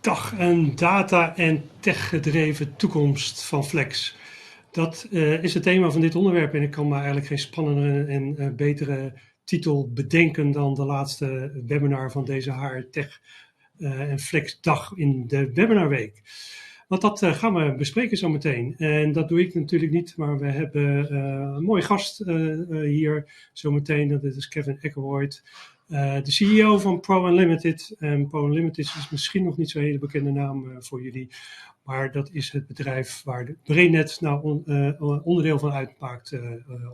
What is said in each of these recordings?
Dag, een data- en tech-gedreven toekomst van Flex. Dat is het thema van dit onderwerp en ik kan me eigenlijk geen spannendere en betere titel bedenken dan de laatste webinar van deze HR Tech en Flex dag in de webinarweek. Want dat gaan we bespreken zo meteen. En dat doe ik natuurlijk niet, maar we hebben een mooie gast hier zo meteen. Dat is Kevin Akeroyd, de CEO van Pro Unlimited. En Pro Unlimited is misschien nog niet zo'n hele bekende naam voor jullie. Maar dat is het bedrijf waar de Brainnet onderdeel van uitmaakt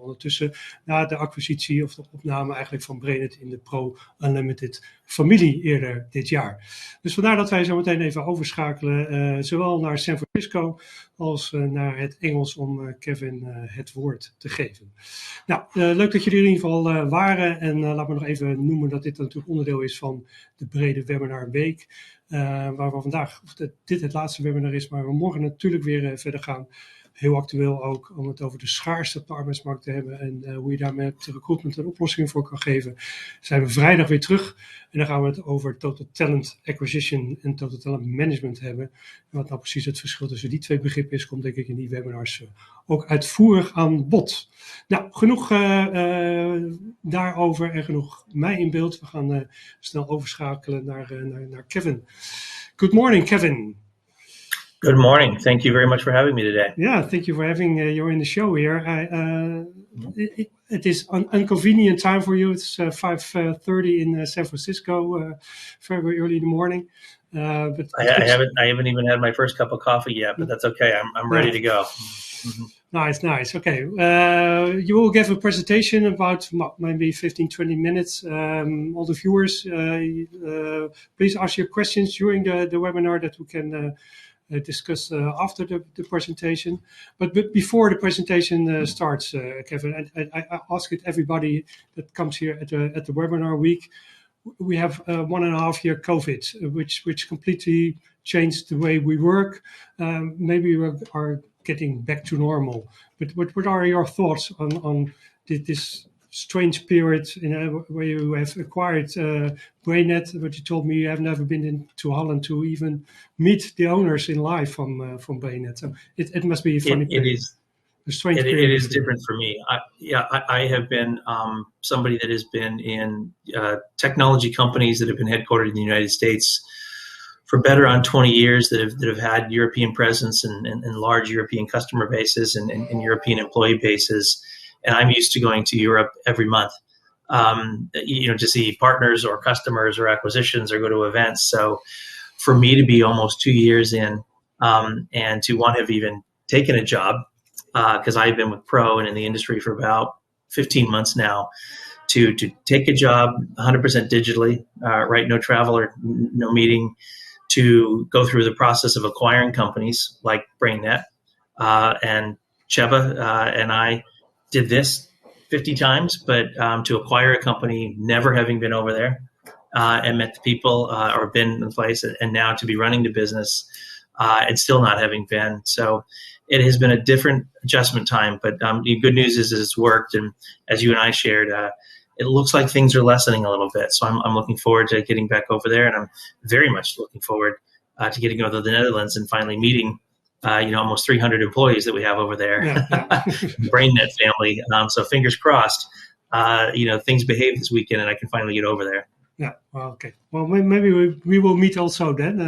ondertussen. Na de acquisitie of de opname eigenlijk van Brainnet in de Pro Unlimited familie eerder dit jaar. Dus vandaar dat wij zo meteen even overschakelen. Zowel naar San Francisco als naar het Engels om Kevin het woord te geven. Nou, leuk dat jullie er in ieder geval waren. En laat me nog even noemen dat dit natuurlijk onderdeel is van de brede webinar week. Waar we vandaag, of dit het laatste webinar is, maar we morgen natuurlijk weer verder gaan. Heel actueel ook om het over de schaarste op de arbeidsmarkt te hebben en hoe je daar met recruitment een oplossing voor kan geven. Zijn we vrijdag weer terug en dan gaan we het over total talent acquisition en total talent management hebben. En wat nou precies het verschil tussen die twee begrippen is, komt denk ik in die webinars ook uitvoerig aan bod. Nou, genoeg daarover en genoeg mij in beeld. We gaan snel overschakelen naar Kevin. Good morning, Kevin. Good morning. Thank you very much for having me today. Yeah, thank you for having you in the show here. It is an inconvenient time for you. It's 5:30 in San Francisco, very early in the morning. But I haven't even had my first cup of coffee yet, but that's okay. I'm ready to go. Mm-hmm. Nice. Okay. You will give a presentation about maybe 15-20 minutes. All the viewers, please ask your questions during the webinar that we can discuss after the presentation. But before the presentation starts, Kevin, I ask it everybody that comes here at the webinar week. We have 1.5 year COVID, which completely changed the way we work. Maybe we are getting back to normal. But what are your thoughts on this strange period where you have acquired Brainnet, but you told me you have never been into Holland to even meet the owners in live from Brainnet. So it must be a funny period. It is. A strange period. It is different for me. I have been somebody that has been in technology companies that have been headquartered in the United States for better on 20 years that have had European presence and large European customer bases and European employee bases. And I'm used to going to Europe every month, to see partners or customers or acquisitions or go to events. So for me to be almost 2 years in and to want to have even taken a job, because I've been with Pro and in the industry for about 15 months now, to take a job 100% digitally, right? No travel or no meeting, to go through the process of acquiring companies like Brainnet and Cheba and I did this 50 times, but to acquire a company, never having been over there and met the people or been in place, and now to be running the business and still not having been. So it has been a different adjustment time, but the good news is it's worked. And as you and I shared, it looks like things are lessening a little bit. So I'm looking forward to getting back over there, and I'm very much looking forward to getting over to the Netherlands and finally meeting almost 300 employees that we have over there, Brainnet family. So fingers crossed, things behave this weekend and I can finally get over there. Yeah. Well, okay. Well, maybe we will meet also then.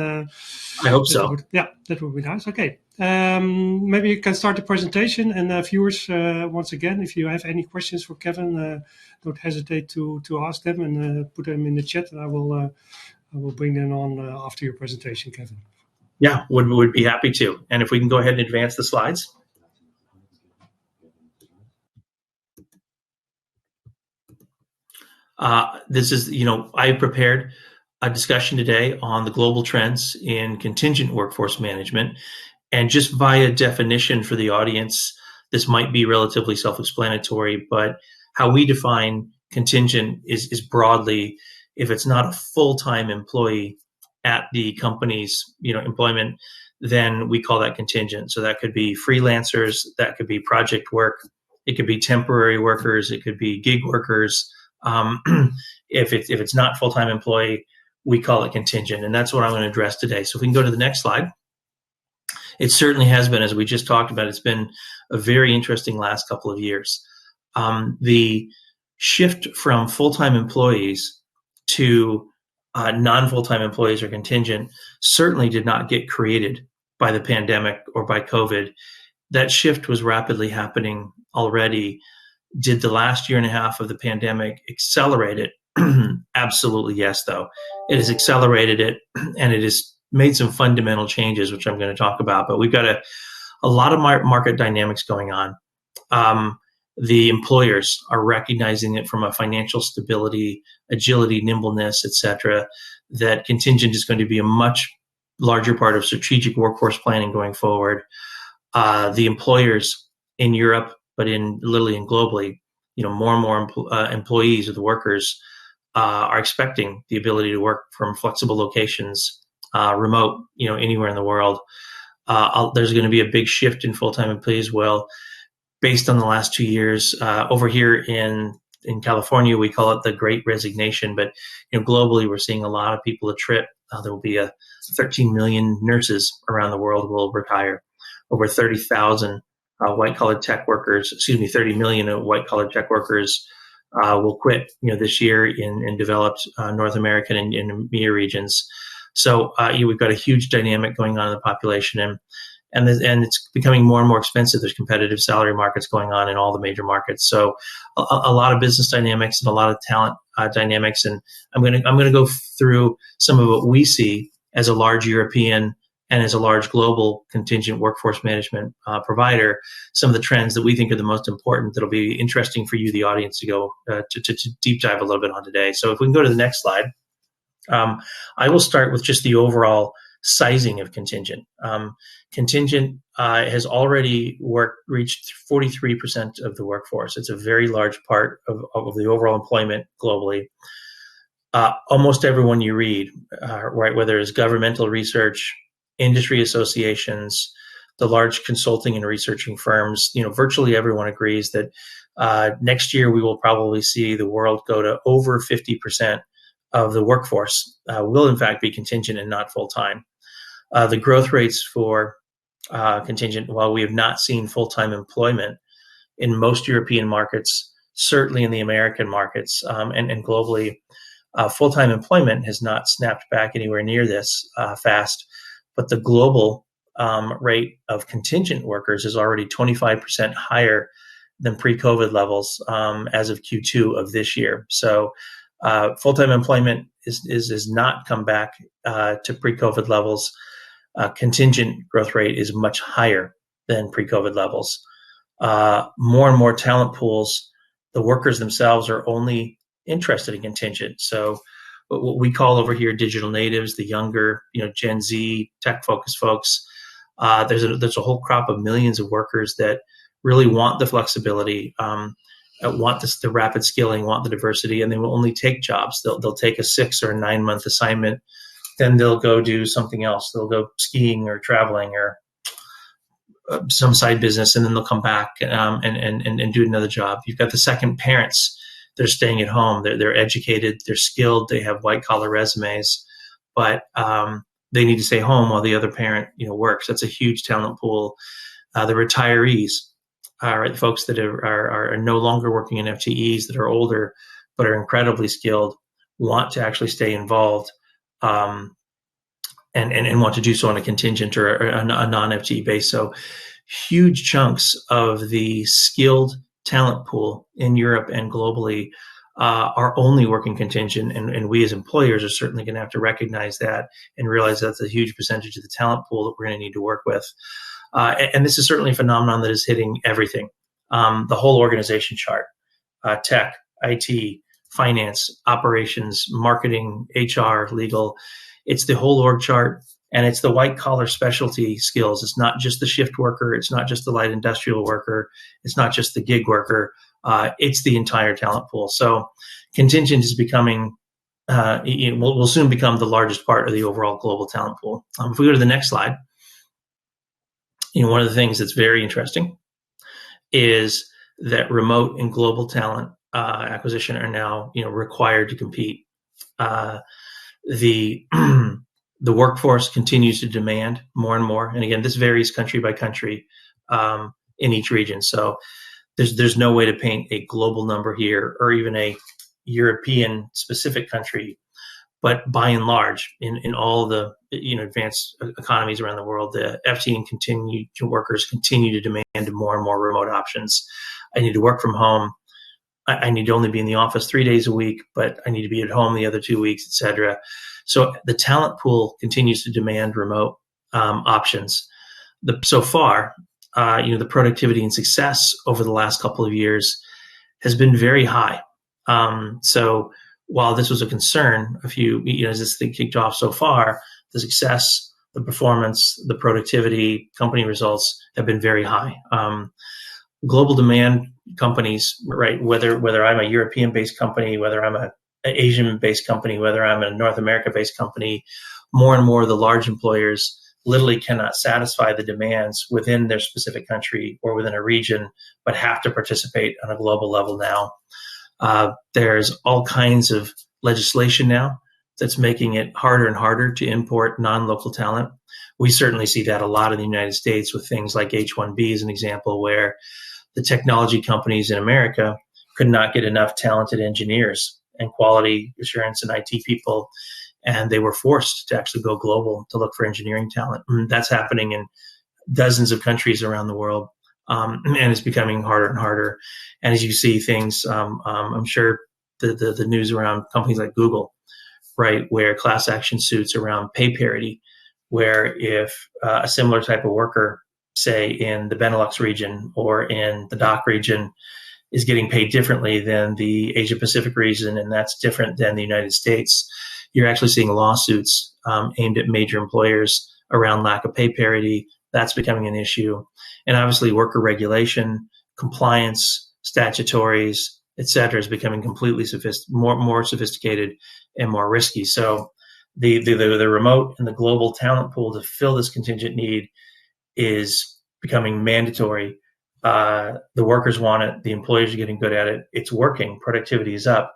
I hope so. That would be nice. Okay. Maybe you can start the presentation, and viewers, once again, if you have any questions for Kevin, don't hesitate to ask them and put them in the chat, and I will bring them on after your presentation, Kevin. Yeah, would be happy to. And if we can go ahead and advance the slides. This is, I prepared a discussion today on the global trends in contingent workforce management. And just via definition for the audience, this might be relatively self-explanatory, but how we define contingent is broadly, if it's not a full-time employee at the company's employment, then we call that contingent. So that could be freelancers, that could be project work, it could be temporary workers, it could be gig workers. If it's not full-time employee, we call it contingent. And that's what I'm going to address today. So if we can go to the next slide. It certainly has been, as we just talked about, it's been a very interesting last couple of years. The shift from full-time employees to non-full-time employees or contingent certainly did not get created by the pandemic or by COVID. That shift was rapidly happening already. Did the last year and a half of the pandemic accelerate it? Absolutely yes, though. It has accelerated it, and it has made some fundamental changes, which I'm going to talk about. But we've got a lot of market dynamics going on. The employers are recognizing it from a financial stability, agility, nimbleness, et cetera, that contingent is going to be a much larger part of strategic workforce planning going forward. The employers in Europe, but literally and globally, more and more employees or the workers are expecting the ability to work from flexible locations, remote, anywhere in the world. There's going to be a big shift in full-time employees. Well, based on the last 2 years, over here in California, we call it the Great Resignation. But globally, we're seeing a lot of people attrit. There will be 13 million nurses around the world will retire. Over 30,000 white-collar tech workers, 30 million white-collar tech workers will quit, this year in developed North American and meer regions. So we've got a huge dynamic going on in the population, and it's becoming more and more expensive. There's competitive salary markets going on in all the major markets. So a lot of business dynamics and a lot of talent dynamics. And I'm going to go through some of what we see as a large European and as a large global contingent workforce management provider, some of the trends that we think are the most important that'll be interesting for you, the audience, to go to deep dive a little bit on today. So if we can go to the next slide. I will start with just the overall sizing of contingent. Contingent has already reached 43% of the workforce. It's a very large part of the overall employment globally. Almost everyone you read, right, whether it's governmental research, industry associations, the large consulting and researching firms, virtually everyone agrees that next year we will probably see the world go to over 50% of the workforce will in fact be contingent and not full-time. The growth rates for contingent, while we have not seen full-time employment in most European markets, certainly in the American markets and globally, full-time employment has not snapped back anywhere near this fast. But the global rate of contingent workers is already 25% higher than pre-COVID levels as of Q2 of this year. So full-time employment is not come back to pre-COVID levels. Contingent growth rate is much higher than pre-COVID levels. More and more talent pools, the workers themselves are only interested in contingent. So what we call over here digital natives, the younger, Gen Z, tech-focused folks, there's a whole crop of millions of workers that really want the flexibility, want the rapid skilling, want the diversity, and they will only take jobs. They'll take a 6 or a 9 month assignment, then they'll go do something else. They'll go skiing or traveling or some side business, and then they'll come back and do another job. You've got the second parents. They're staying at home. They're educated. They're skilled. They have white collar resumes, but they need to stay home while the other parent, works. That's a huge talent pool. The retirees, right, folks that are no longer working in FTEs, that are older but are incredibly skilled, want to actually stay involved, and want to do so on a contingent or a non-FTE base. So huge chunks of the skilled talent pool in Europe and globally are only working contingent, and we as employers are certainly going to have to recognize that and realize that's a huge percentage of the talent pool that we're going to need to work with. And this is certainly a phenomenon that is hitting everything, the whole organization chart, tech, IT, finance, operations, marketing, HR, legal. It's the whole org chart, and it's the white collar specialty skills. It's not just the shift worker. It's not just the light industrial worker. It's not just the gig worker. It's the entire talent pool. So contingent is becoming, will soon become the largest part of the overall global talent pool. If we go to the next slide, one of the things that's very interesting is that remote and global talent acquisition are now, required to compete. the the workforce continues to demand more and more. And again, this varies country by country in each region. So there's no way to paint a global number here or even a European specific country. But by and large, in all the advanced economies around the world, the FTE and contingent workers continue to demand more and more remote options. I need to work from home. I need to only be in the office 3 days a week, but I need to be at home the other 2 weeks, et cetera. So the talent pool continues to demand remote options. So far, the productivity and success over the last couple of years has been very high. So while this was a concern as this thing kicked off so far, the success, the performance, the productivity, company results have been very high. Global demand companies, right? Whether I'm a European-based company, whether I'm an Asian-based company, whether I'm a North America-based company, more and more of the large employers literally cannot satisfy the demands within their specific country or within a region, but have to participate on a global level now. There's all kinds of legislation now that's making it harder and harder to import non-local talent. We certainly see that a lot in the United States with things like H-1B as an example, where the technology companies in America could not get enough talented engineers and quality assurance and IT people, and they were forced to actually go global to look for engineering talent. And that's happening in dozens of countries around the world. And it's becoming harder and harder. And as you see things, I'm sure the news around companies like Google, right, where class action suits around pay parity, where if a similar type of worker, say in the Benelux region or in the DACH region, is getting paid differently than the Asia Pacific region, and that's different than the United States, you're actually seeing lawsuits aimed at major employers around lack of pay parity. That's becoming an issue. And obviously worker regulation, compliance, statutories, et cetera, is becoming completely more sophisticated and more risky. So the remote and the global talent pool to fill this contingent need is becoming mandatory. The workers want it. The employers are getting good at it. It's working. Productivity is up.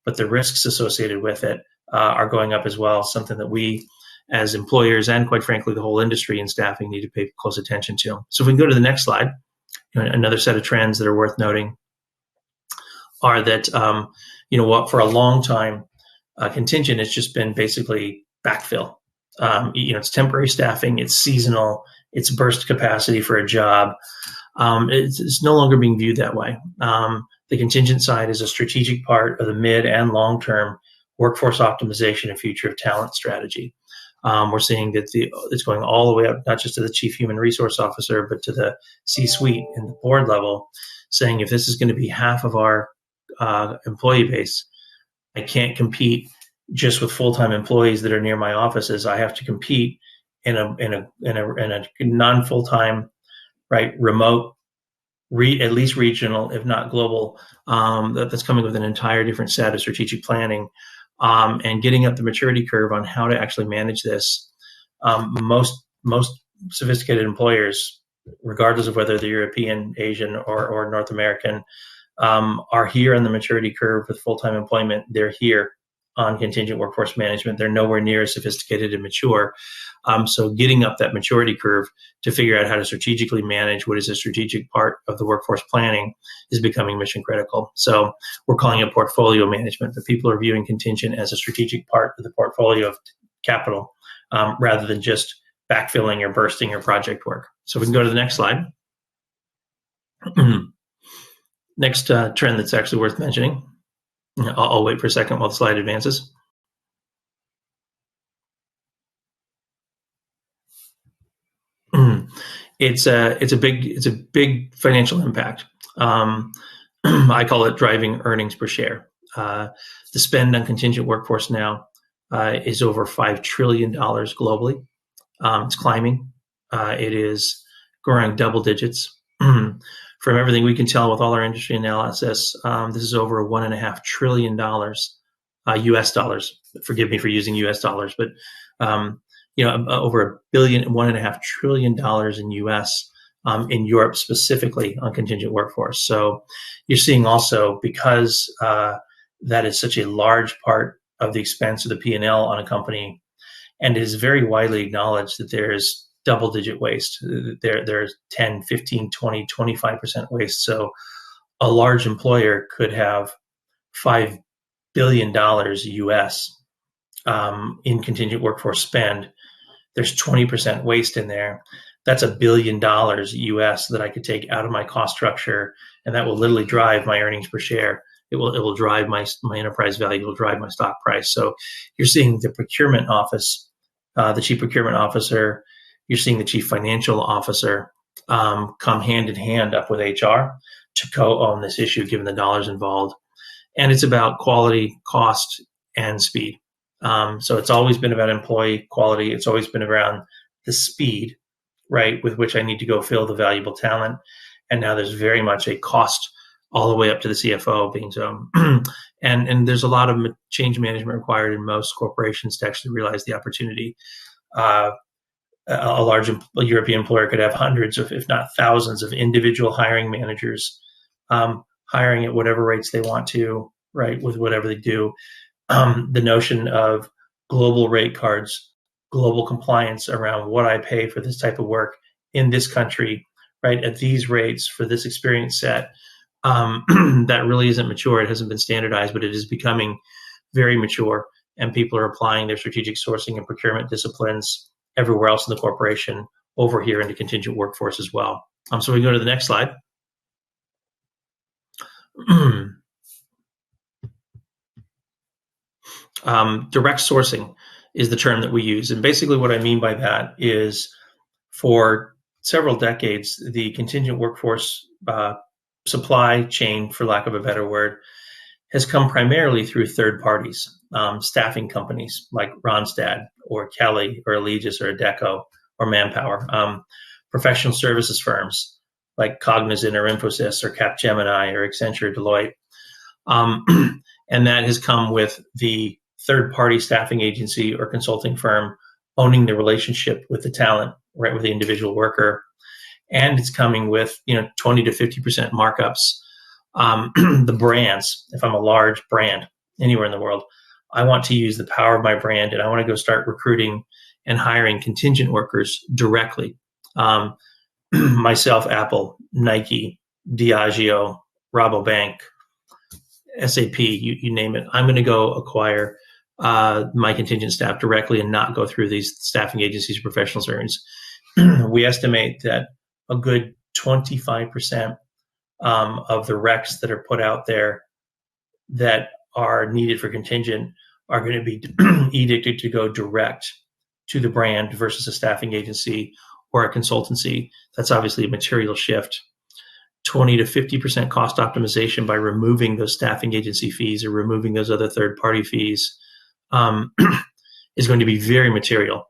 But the risks associated with it are going up as well, something that we as employers and, quite frankly, the whole industry and staffing need to pay close attention to. So if we can go to the next slide, another set of trends that are worth noting are that, for a long time, contingent has just been basically backfill. It's temporary staffing, it's seasonal, it's burst capacity for a job. It's no longer being viewed that way. The contingent side is a strategic part of the mid and long-term workforce optimization and future of talent strategy. We're seeing that it's going all the way up, not just to the chief human resource officer, but to the C-suite and the board level, saying if this is going to be half of our employee base, I can't compete just with full-time employees that are near my offices. I have to compete in a non-full-time, right, remote, at least regional, if not global, that's coming with an entire different set of strategic planning. And getting up the maturity curve on how to actually manage this. Most sophisticated employers, regardless of whether they're European, Asian, or North American, are here on the maturity curve with full-time employment. They're here on contingent workforce management. They're nowhere near as sophisticated and mature. So getting up that maturity curve to figure out how to strategically manage what is a strategic part of the workforce planning is becoming mission critical. So we're calling it portfolio management, but people are viewing contingent as a strategic part of the portfolio of capital rather than just backfilling or bursting your project work. So we can go to the next slide. Next trend that's actually worth mentioning. I'll wait for a second while the slide advances. It's a big financial impact. I call it driving earnings per share. The spend on contingent workforce now is over $5 trillion globally. It's climbing. It is growing double digits. From everything we can tell with all our industry analysis, this is over $1.5 trillion US dollars. Forgive me for using US dollars, but over $1.5 trillion in US in Europe specifically on contingent workforce. So you're seeing also, because that is such a large part of the expense of the P&L on a company. And it is very widely acknowledged that there's double-digit waste. There's 10, 15, 20, 25% waste. So a large employer could have $5 billion US in contingent workforce spend. There's 20% waste in there. That's $1 billion US that I could take out of my cost structure, and that will literally drive my earnings per share. It will drive my enterprise value. It will drive my stock price. So you're seeing the procurement office, the chief procurement officer, you're seeing the chief financial officer come hand in hand up with HR to co-own this issue, given the dollars involved. And it's about quality, cost, and speed. So it's always been about employee quality. It's always been around the speed, right, with which I need to go fill the valuable talent. And now there's very much a cost all the way up to the CFO being so. And there's a lot of change management required in most corporations to actually realize the opportunity. A large European employer could have hundreds of, if not thousands, of individual hiring managers hiring at whatever rates they want to, right, with whatever they do. The notion of global rate cards, global compliance around what I pay for this type of work in this country, right, at these rates for this experience set, that really isn't mature. It hasn't been standardized, but it is becoming very mature, and people are applying their strategic sourcing and procurement disciplines everywhere else in the corporation over here into contingent workforce as well. So we go to the next slide. Direct sourcing is the term that we use. And basically what I mean by that is for several decades, the contingent workforce supply chain, for lack of a better word, has come primarily through third parties, staffing companies like Randstad or Kelly or Allegis or Adecco or Manpower, professional services firms like Cognizant or Infosys or Capgemini or Accenture, Deloitte. And that has come with the third-party staffing agency or consulting firm owning the relationship with the talent, right, with the individual worker. And it's coming with 20 to 50% markups. The brands, if I'm a large brand anywhere in the world, I want to use the power of my brand, and I want to go start recruiting and hiring contingent workers directly. Myself, Apple, Nike, Diageo, Rabobank, SAP, you name it. I'm going to go acquire my contingent staff directly and not go through these staffing agencies or professional services. We estimate that a good 25% of the recs that are put out there that are needed for contingent are going to be edicted to go direct to the brand versus a staffing agency or a consultancy. That's obviously a material shift. 20 to 50% cost optimization by removing those staffing agency fees or removing those other third-party fees is going to be very material.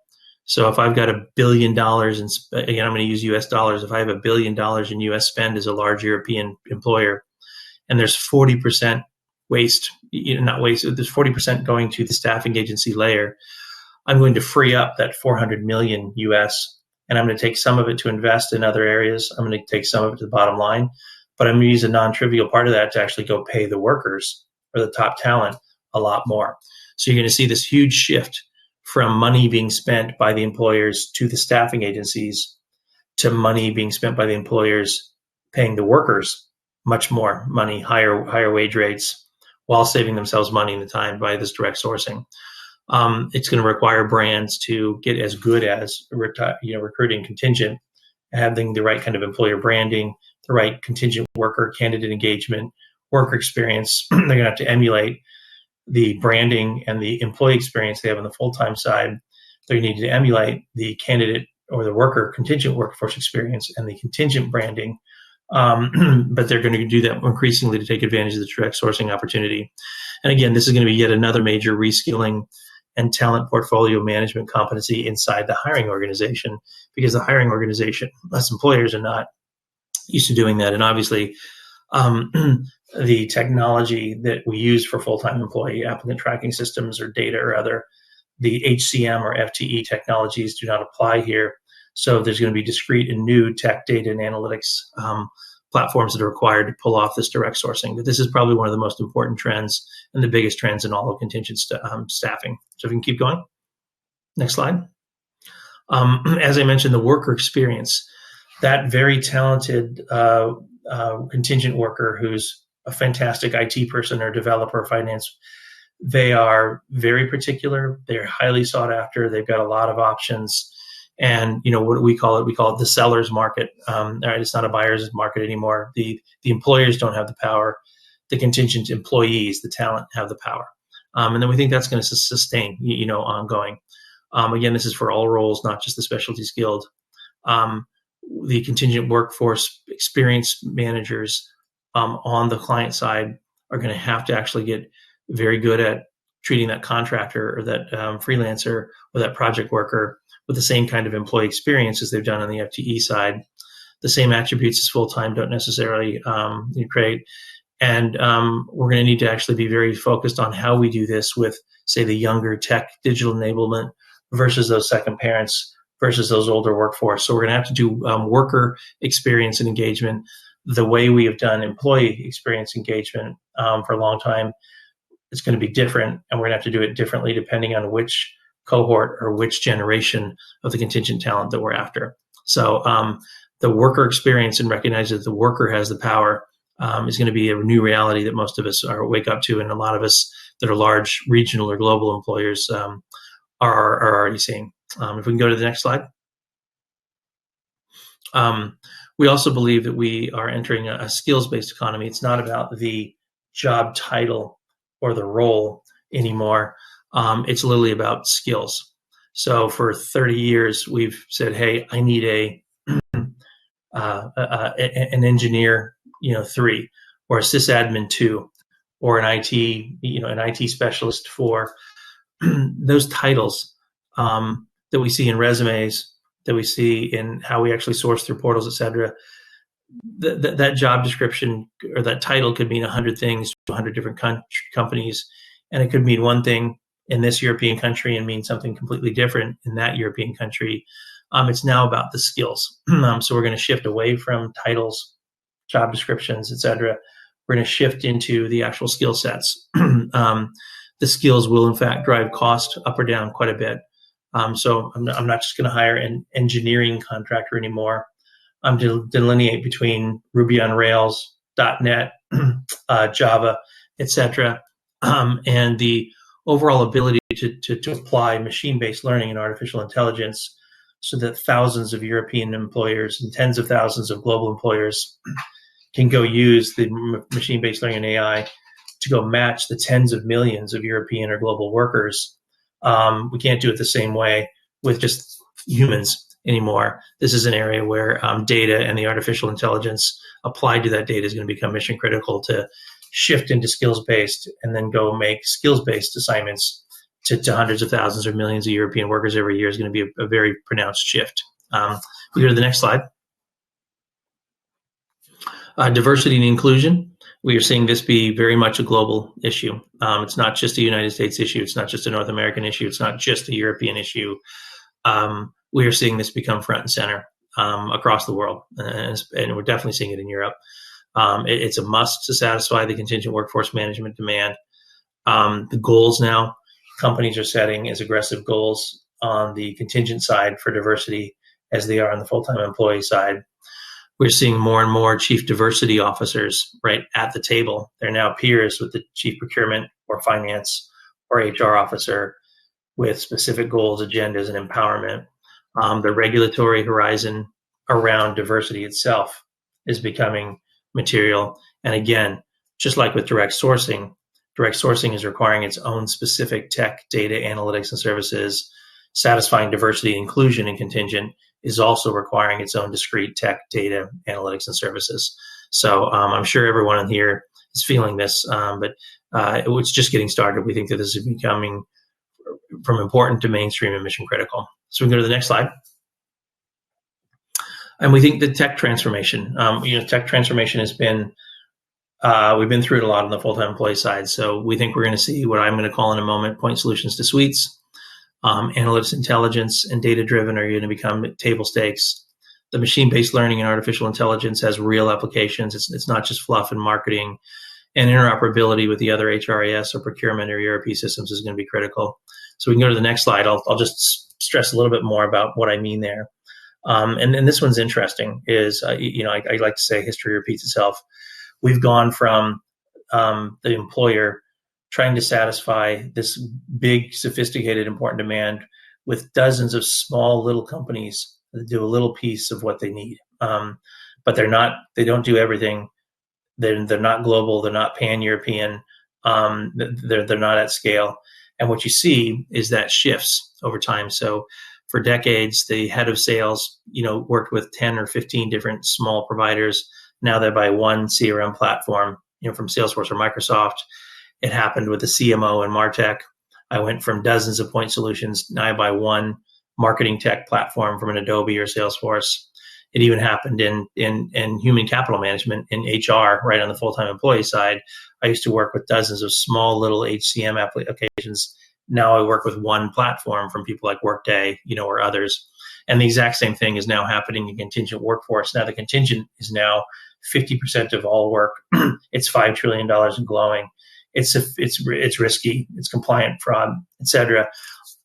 So if I've got $1 billion, and again, I'm going to use US dollars. If I have $1 billion in US spend as a large European employer, and there's 40% waste, not waste, there's 40% going to the staffing agency layer, I'm going to free up that 400 million US, and I'm going to take some of it to invest in other areas. I'm going to take some of it to the bottom line, but I'm going to use a non-trivial part of that to actually go pay the workers or the top talent a lot more. So you're going to see this huge shift from money being spent by the employers to the staffing agencies to money being spent by the employers paying the workers much more money, higher wage rates, while saving themselves money in the time by this direct sourcing. It's going to require brands to get as good as recruiting contingent, having the right kind of employer branding, the right contingent worker candidate engagement, worker experience. They're going to have to emulate the branding and the employee experience they have on the full-time side. They need to emulate the candidate or the worker contingent workforce experience and the contingent branding. But they're going to do that increasingly to take advantage of the direct sourcing opportunity. And again, this is going to be yet another major reskilling and talent portfolio management competency inside the hiring organization, because the hiring organization, us employers, are not used to doing that. And obviously, the technology that we use for full-time employee applicant tracking systems or data or other, the HCM or FTE technologies do not apply here. So there's going to be discrete and new tech data and analytics platforms that are required to pull off this direct sourcing. But this is probably one of the most important trends and the biggest trends in all of contingent staffing. So if we can keep going. Next slide. As I mentioned, the worker experience, that very talented contingent worker who's a fantastic IT person or developer or finance, they are very particular. They're highly sought after. They've got a lot of options. And, what do we call it? We call it the seller's market. Right? It's not a buyer's market anymore. The employers don't have the power. The contingent employees, the talent, have the power. And then we think that's going to sustain, ongoing. Again, this is for all roles, not just the specialty skilled. The contingent workforce experience managers on the client side are going to have to actually get very good at treating that contractor or that freelancer or that project worker with the same kind of employee experience as they've done on the FTE side. The same attributes as full-time don't necessarily create. And we're going to need to actually be very focused on how we do this with, say, the younger tech digital enablement versus those second parents versus those older workforce. So we're going to have to do worker experience and engagement the way we have done employee experience engagement for a long time. It's going to be different, and we're going to have to do it differently depending on which cohort or which generation of the contingent talent that we're after. So the worker experience and recognize that the worker has the power is going to be a new reality that most of us wake up to, and a lot of us that are large regional or global employers are already seeing. If we can go to the next slide. We also believe that we are entering a skills-based economy. It's not about the job title or the role anymore. It's literally about skills. So for 30 years, we've said, hey, I need an engineer, 3, or a sysadmin 2, or an IT specialist 4. Those titles that we see in resumes, that we see in how we actually source through portals, et cetera, that job description or that title could mean 100 things to 100 different companies. And it could mean one thing in this European country and mean something completely different in that European country. It's now about the skills. So we're going to shift away from titles, job descriptions, et cetera. We're going to shift into the actual skill sets. The skills will, in fact, drive cost up or down quite a bit. So I'm not just going to hire an engineering contractor anymore. I'm to delineate between Ruby on Rails, .NET, Java, etc., and the overall ability to apply machine-based learning and artificial intelligence so that thousands of European employers and tens of thousands of global employers can go use the machine-based learning and AI to go match the tens of millions of European or global workers. We can't do it the same way with just humans anymore. This is an area where data and the artificial intelligence applied to that data is going to become mission critical to shift into skills-based and then go make skills-based assignments to hundreds of thousands or millions of European workers every year is going to be a very pronounced shift. We go to the next slide. Diversity and inclusion. We are seeing this be very much a global issue. It's not just a United States issue. It's not just a North American issue. It's not just a European issue. We are seeing this become front and center across the world, and we're definitely seeing it in Europe. It's a must to satisfy the contingent workforce management demand. The goals now, companies are setting as aggressive goals on the contingent side for diversity as they are on the full-time employee side. We're seeing more and more chief diversity officers right at the table. They're now peers with the chief procurement or finance or HR officer with specific goals, agendas, and empowerment. The regulatory horizon around diversity itself is becoming material. And again, just like with direct sourcing is requiring its own specific tech, data, analytics, and services. Satisfying diversity and inclusion in contingent is also requiring its own discrete tech, data, analytics, and services. So I'm sure everyone in here is feeling this, but it's just getting started. We think that this is becoming from important to mainstream and mission critical. So we can go to the next slide. And we think the tech transformation, tech transformation has been, we've been through it a lot on the full-time employee side. So we think we're going to see what I'm going to call in a moment point solutions to suites. Analytics intelligence and data-driven are going to become table stakes. the machine-based learning and artificial intelligence has real applications. It's not just fluff and marketing, and interoperability with the other HRIS or procurement or ERP systems is going to be critical. So we can go to the next slide. I'll just stress a little bit more about what I mean there. And this one's interesting is, I like to say history repeats itself. We've gone from the employer trying to satisfy this big, sophisticated, important demand with dozens of small little companies that do a little piece of what they need. But they don't do everything. They're not global. They're not pan-European. They're not at scale. And what you see is that shifts over time. So for decades, the head of sales, worked with 10 or 15 different small providers. Now they're by one CRM platform, from Salesforce or Microsoft. It happened with the CMO and MarTech. I went from dozens of point solutions. Now I buy one marketing tech platform from an Adobe or Salesforce. It even happened in human capital management, in HR, right on the full-time employee side. I used to work with dozens of small little HCM applications. Now I work with one platform from people like Workday, or others. And the exact same thing is now happening in contingent workforce. Now the contingent is now 50% of all work. It's $5 trillion and glowing. It's risky. It's compliant fraud, et cetera.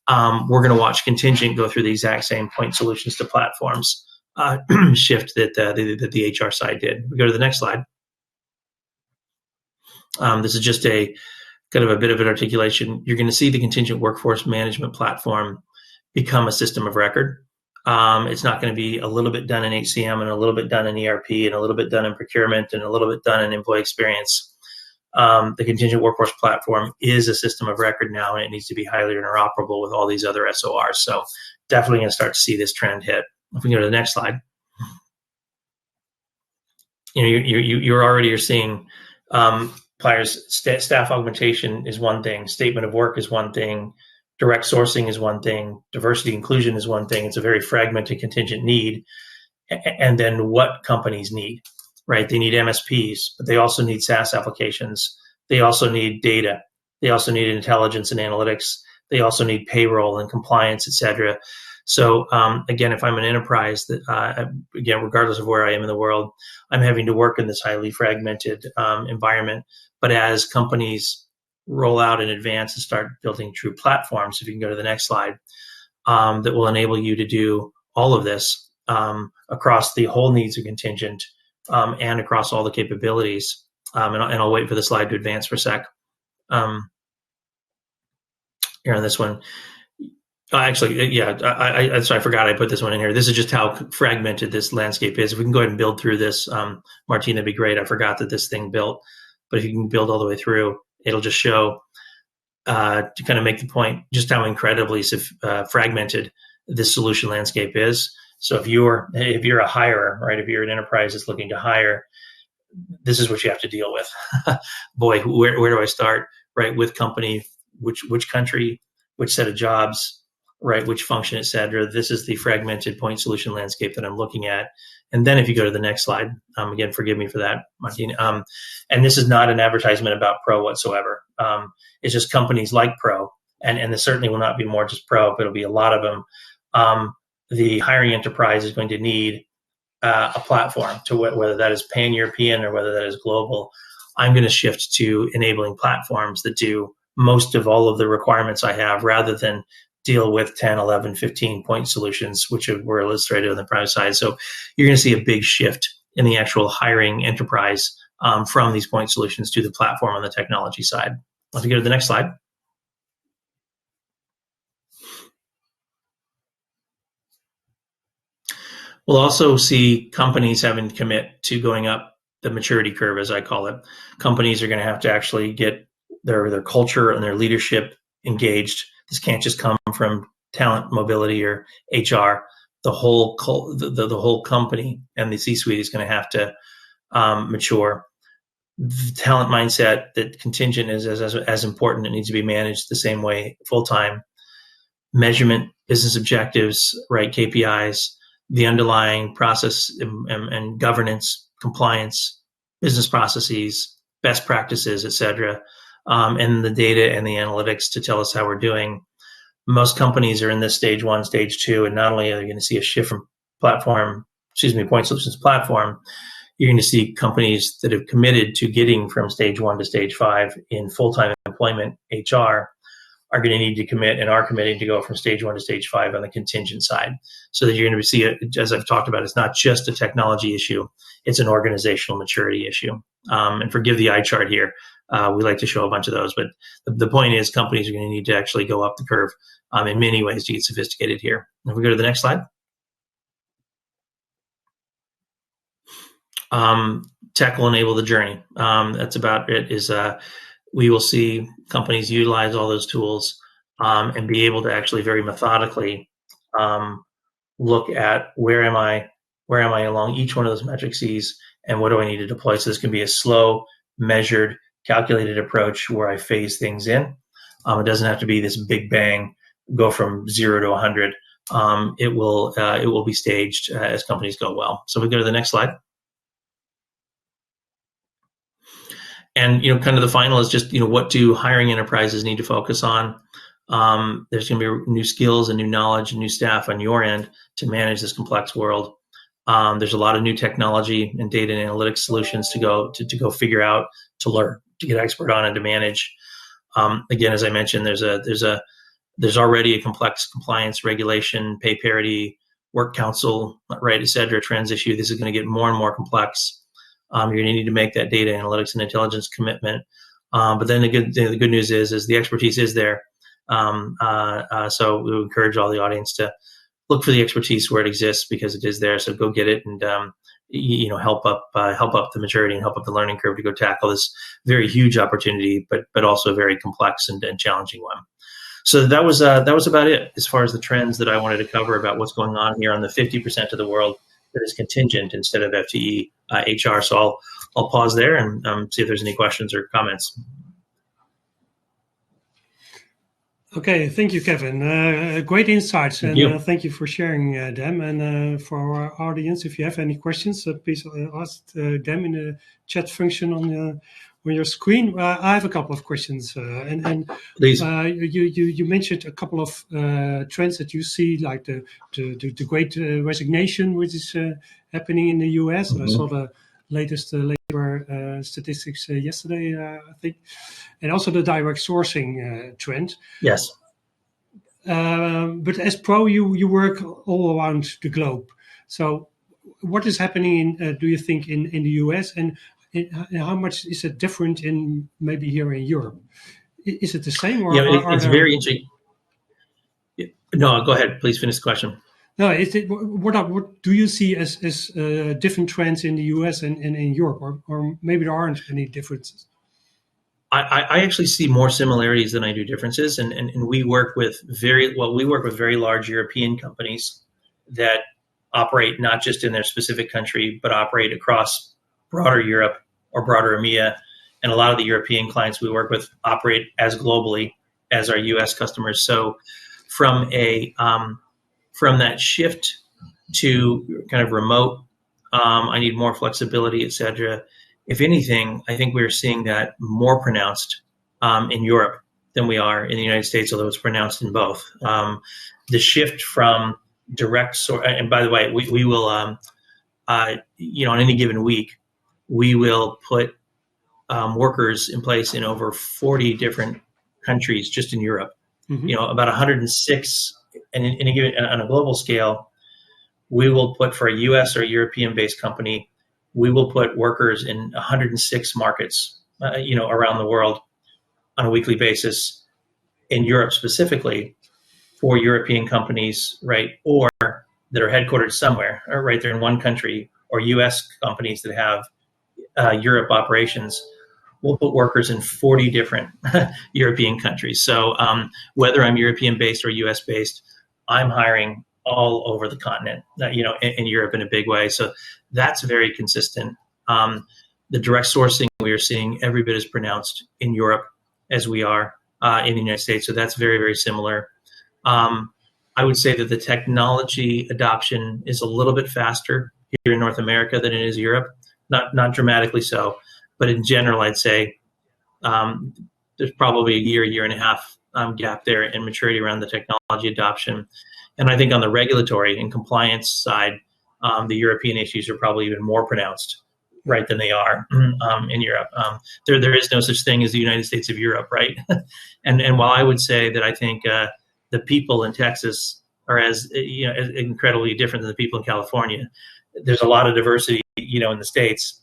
We're going to watch contingent go through the exact same point solutions to platforms shift that the HR side did. We go to the next slide. This is just a kind of a bit of an articulation. You're going to see the contingent workforce management platform become a system of record. It's not going to be a little bit done in HCM and a little bit done in ERP and a little bit done in procurement and a little bit done in employee experience. The contingent workforce platform is a system of record now, and it needs to be highly interoperable with all these other SORs. So definitely going to start to see this trend hit. If we go to the next slide, you're seeing players. Staff augmentation is one thing. Statement of work is one thing. Direct sourcing is one thing. Diversity inclusion is one thing. It's a very fragmented contingent need. And then what companies need, right? They need MSPs, but they also need SaaS applications. They also need data. They also need intelligence and analytics. They also need payroll and compliance, et cetera. So again, if I'm an enterprise that, again, regardless of where I am in the world, I'm having to work in this highly fragmented environment. But as companies roll out in advance and start building true platforms, if you can go to the next slide, that will enable you to do all of this across the whole needs of contingent and across all the capabilities. And I'll wait for the slide to advance for a sec. Here on this one. Actually, yeah, so I forgot I put this one in here. This is just how fragmented this landscape is. If we can go ahead and build through this, Martine, that'd be great. I forgot that this thing built, but if you can build all the way through, it'll just show, to kind of make the point, just how incredibly fragmented this solution landscape is. So if you're a hirer, right, if you're an enterprise that's looking to hire, this is what you have to deal with. Boy, where do I start, right, with company, which country, which set of jobs, right, which function, et cetera. This is the fragmented point solution landscape that I'm looking at. And then if you go to the next slide, again, forgive me for that, Martine. And this is not an advertisement about Pro whatsoever. It's just companies like Pro, and there certainly will not be more just Pro, but it'll be a lot of them. The hiring enterprise is going to need a platform to whether that is pan-European or whether that is global. I'm going to shift to enabling platforms that do most of all of the requirements I have, rather than deal with 10, 11, 15 point solutions, which were illustrated on the private side. So you're going to see a big shift in the actual hiring enterprise from these point solutions to the platform on the technology side. Let's go to the next slide. We'll also see companies having to commit to going up the maturity curve, as I call it. Companies are going to have to actually get their culture and their leadership engaged. This can't just come from talent mobility or HR. The whole company and the C-suite is going to have to mature. The talent mindset that contingent is as important. It needs to be managed the same way full time. Measurement, business objectives, right? KPIs, the underlying process and governance, compliance, business processes, best practices, et cetera. And the data and the analytics to tell us how we're doing. Most companies are in this stage 1, stage 2, and not only are you going to see a shift from platform point solutions platform, you're going to see companies that have committed to getting from stage 1 to stage 5 in full-time employment HR are going to need to commit and are committing to go from stage 1 to stage 5 on the contingent side. So that you're going to see it, as I've talked about, it's not just a technology issue, it's an organizational maturity issue. And forgive the eye chart here. We like to show a bunch of those, but the point is companies are going to need to actually go up the curve in many ways to get sophisticated here. If we go to the next slide. Tech will enable the journey. That's about it. We will see companies utilize all those tools and be able to actually very methodically look at where am I along each one of those matrices and what do I need to deploy. So this can be a slow, measured, calculated approach where I phase things in. It doesn't have to be this big bang, go from 0 to 100. It will be staged as companies go well. So we go to the next slide. And, kind of the final is just, what do hiring enterprises need to focus on? There's going to be new skills and new knowledge and new staff on your end to manage this complex world. There's a lot of new technology and data and analytics solutions to go figure out, to learn, to get expert on, and to manage. Again, as I mentioned, there's already a complex compliance, regulation, pay parity, work council, right, et cetera, trends issue. This is going to get more and more complex. You're going to need to make that data analytics and intelligence commitment. But then the good news is the expertise is there. So we encourage all the audience to look for the expertise where it exists, because it is there. So go get it and help up the maturity and help up the learning curve to go tackle this very huge opportunity, but also a very complex and challenging one. So that was about it as far as the trends that I wanted to cover about what's going on here on the 50% of the world that is contingent instead of FTE HR. So I'll pause there and see if there's any questions or comments. Okay, thank you, Kevin. Great insights, and thank you for sharing them. And for our audience, if you have any questions, please ask them in the chat function on your screen. I have a couple of questions, and please. You mentioned a couple of trends that you see, like the Great Resignation, which is happening in the US. Mm-hmm. I saw the latest labor statistics yesterday, I think, and also the direct sourcing trend. Yes. But as pro, you work all around the globe. So, what is happening do you think in the US, and how much is it different in maybe here in Europe? Is it the same? Or it's very interesting. No, go ahead. Please finish the question. No, what do you see as different trends in the US and in Europe, or maybe there aren't any differences? I actually see more similarities than I do differences, and we work with very large European companies that operate not just in their specific country, but operate across broader Europe or broader EMEA. And a lot of the European clients we work with operate as globally as our US customers. So from that shift to kind of remote, I need more flexibility, et cetera. If anything, I think we're seeing that more pronounced in Europe than we are in the United States, although it's pronounced in both. The shift from direct source, and by the way, we will, on any given week, we will put workers in place in over 40 different countries just in Europe. Mm-hmm. About 106, and on a global scale, we will put, for a U.S. or European-based company, we will put workers in 106 markets, around the world on a weekly basis. In Europe specifically, for European companies, right, or that are headquartered somewhere, or right there in one country, or U.S. companies that have Europe operations, we'll put workers in 40 different European countries. So whether I'm European-based or U.S.-based, I'm hiring all over the continent, in Europe in a big way. So that's very consistent. The direct sourcing we are seeing every bit as pronounced in Europe as we are in the United States. So that's very, very similar. I would say that the technology adoption is a little bit faster here in North America than it is Europe. Not dramatically so, but in general, I'd say there's probably a year and a half gap there in maturity around the technology adoption. And I think on the regulatory and compliance side, The European issues are probably even more pronounced, right, than they are in Europe. There is no such thing as the United States of Europe, right? and while I would say that I think the people in Texas are as incredibly different than the people in California, there's a lot of diversity, in the States.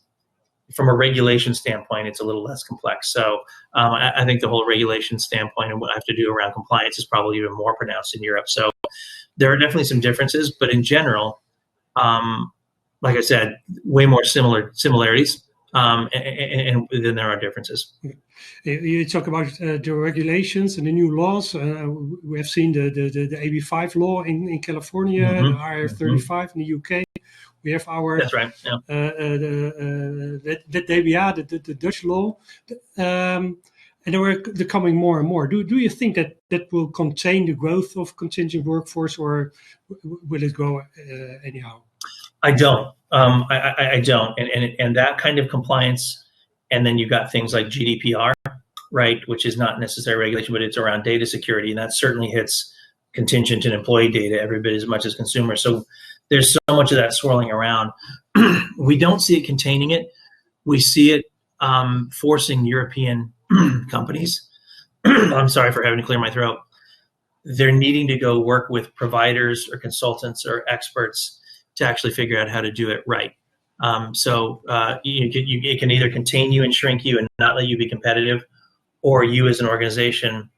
From a regulation standpoint, it's a little less complex. So I think the whole regulation standpoint and what I have to do around compliance is probably even more pronounced in Europe. So there are definitely some differences, but in general, like I said, way more similarities, and then there are differences. You talk about the regulations and the new laws. We have seen the AB5 law in California, the IR35 in the UK. We have our that's right. Yeah. The DBA, the Dutch law, and they're coming more and more. Do you think that will contain the growth of contingent workforce, or will it go anyhow? I don't. I don't. And that kind of compliance, and then you've got things like GDPR, right, which is not necessarily regulation, but it's around data security, and that certainly hits contingent and employee data every bit as much as consumer. So there's so much of that swirling around. We don't see it containing it. We see it forcing European companies. I'm sorry for having to clear my throat. They're needing to go work with providers or consultants or experts to actually figure out how to do it right. So it can either contain you and shrink you and not let you be competitive, or you as an organization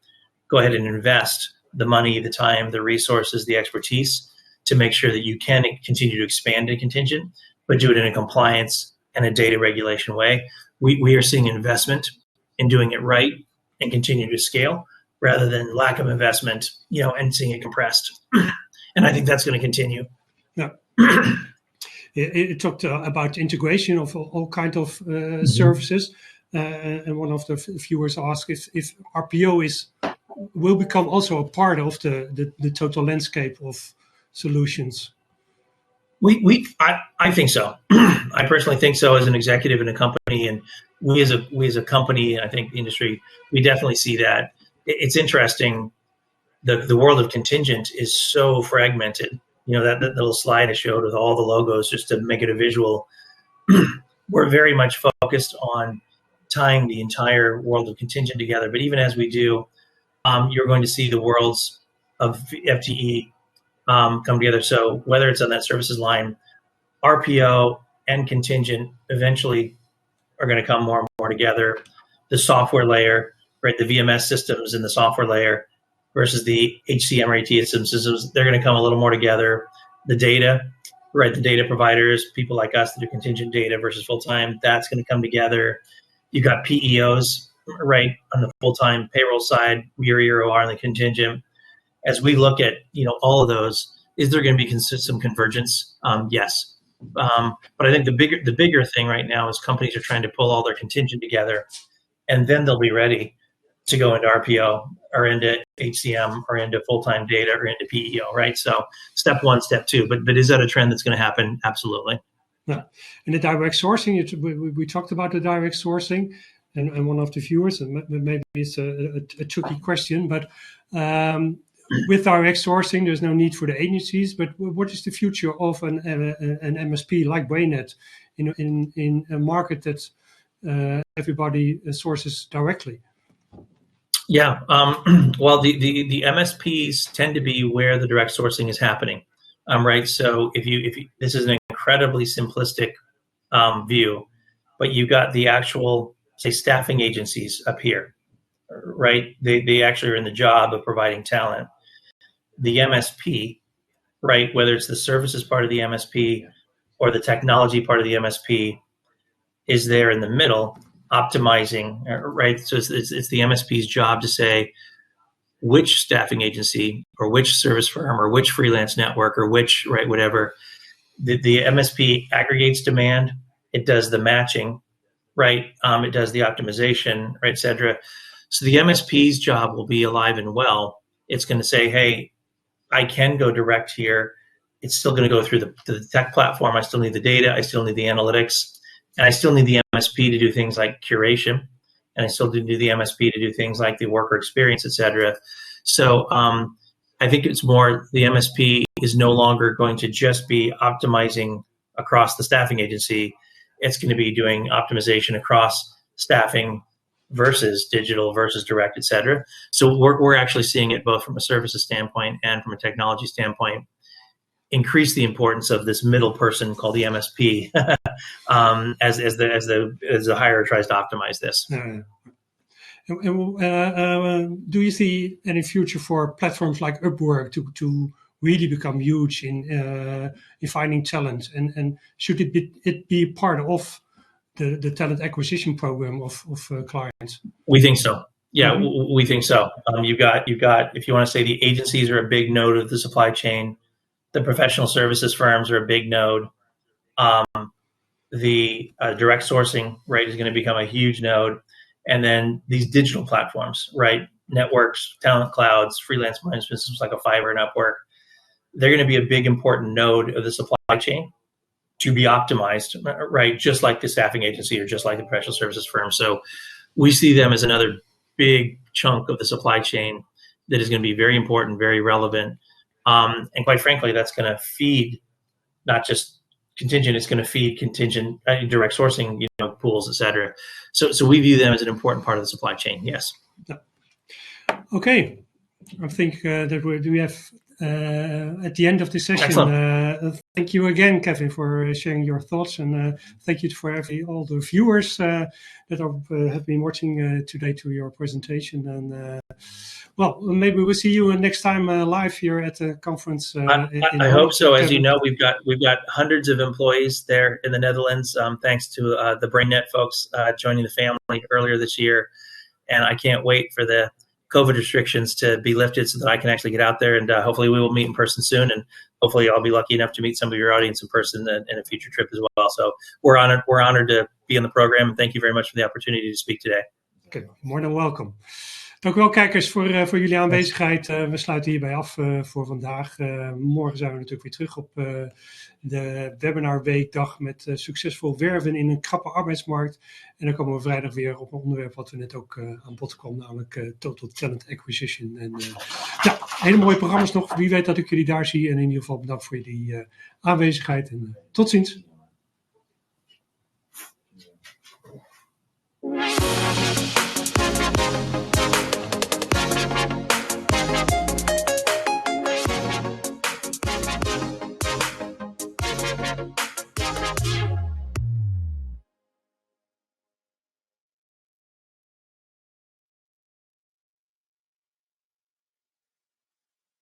go ahead and invest the money, the time, the resources, the expertise to make sure that you can continue to expand in contingent, but do it in a compliance and a data regulation way. We are seeing investment in doing it right and continue to scale, rather than lack of investment, and seeing it compressed. And I think that's going to continue. Yeah. It talked about integration of all kinds of services, and one of the viewers asked if RPO will become also a part of the total landscape of solutions. I think so. I personally think so as an executive in a company, and we as a company, I think the industry, we definitely see that. It's interesting. The world of contingent is so fragmented. That little slide I showed with all the logos, just to make it a visual. We're very much focused on tying the entire world of contingent together. But even as we do, you're going to see the worlds of FTE come together. So whether it's on that services line, RPO and contingent eventually are going to come more and more together. The software layer, right, the VMS systems in the software layer versus the HCM or ATSM systems, they're going to come a little more together. The data, right, the data providers, people like us that do contingent data versus full-time, that's going to come together. You've got PEOs, right, on the full-time payroll side, we're on the contingent. As we look at, all of those, is there going to be some convergence? Yes. But I think the bigger thing right now is companies are trying to pull all their contingent together, and then they'll be ready to go into RPO or into HCM or into full-time data or into PEO, right? So step one, step two. But is that a trend that's going to happen? Absolutely. Yeah. And the direct sourcing, we talked about the direct sourcing, and one of the viewers, and maybe it's a tricky question, but with direct sourcing, there's no need for the agencies. But what is the future of an MSP like Brainnet in a market that everybody sources directly? Yeah. Well, the MSPs tend to be where the direct sourcing is happening, right? So if you this is an incredibly simplistic view, but you've got the actual, say, staffing agencies up here, right? They actually are in the job of providing talent. The MSP, right, whether it's the services part of the MSP or the technology part of the MSP, is there in the middle optimizing, right? So it's the MSP's job to say which staffing agency or which service firm or which freelance network or which, right, whatever, the MSP aggregates demand, it does the matching, right? It does the optimization, right, et cetera. So the MSP's job will be alive and well. It's going to say, hey, I can go direct here. It's still going to go through the tech platform. I still need the data. I still need the analytics. And I still need the MSP to do things like curation. And I still need the MSP to do things like the worker experience, et cetera. So I think it's more the MSP is no longer going to just be optimizing across the staffing agency. It's going to be doing optimization across staffing versus digital versus direct, et cetera. So we're actually seeing it both from a services standpoint and from a technology standpoint increase the importance of this middle person called the MSP as the hirer tries to optimize this. Do you see any future for platforms like Upwork to really become huge in finding talent? And should it be part of the talent acquisition program of clients? We think so. Yeah, we think so. You've got, if you want to say the agencies are a big node of the supply chain, the professional services firms are a big node. The direct sourcing, right, is going to become a huge node. And then these digital platforms, right, networks, talent clouds, freelance management systems like a Fiverr and Upwork, they're going to be a big important node of the supply chain to be optimized, right, just like the staffing agency or just like the professional services firm. So we see them as another big chunk of the supply chain that is going to be very important, very relevant. And quite frankly, that's going to feed not just contingent, it's going to feed contingent direct sourcing, pools, et cetera. So we view them as an important part of the supply chain. Yes. Okay. I think that we have at the end of the session. Thank you again, Kevin, for sharing your thoughts, and thank you for all the viewers that have been watching today to your presentation. And maybe we'll see you next time live here at the conference. I hope so. As you know, we've got hundreds of employees there in the Netherlands, thanks to the Brainnet folks joining the family earlier this year, and I can't wait for the COVID restrictions to be lifted so that I can actually get out there, and hopefully we will meet in person soon, and hopefully I'll be lucky enough to meet some of your audience in person in a future trip as well. So we're honored to be in the program, and thank you very much for the opportunity to speak today. Okay, more than welcome. Dank u wel, kijkers, voor jullie aanwezigheid. We sluiten hierbij af voor vandaag. Morgen zijn we natuurlijk weer terug op de webinarweekdag met succesvol werven in een krappe arbeidsmarkt. En dan komen we vrijdag weer op een onderwerp wat we net ook aan bod kwam, namelijk Total Talent Acquisition. En hele mooie programma's nog. Wie weet dat ik jullie daar zie. En in ieder geval bedankt voor jullie aanwezigheid en tot ziens.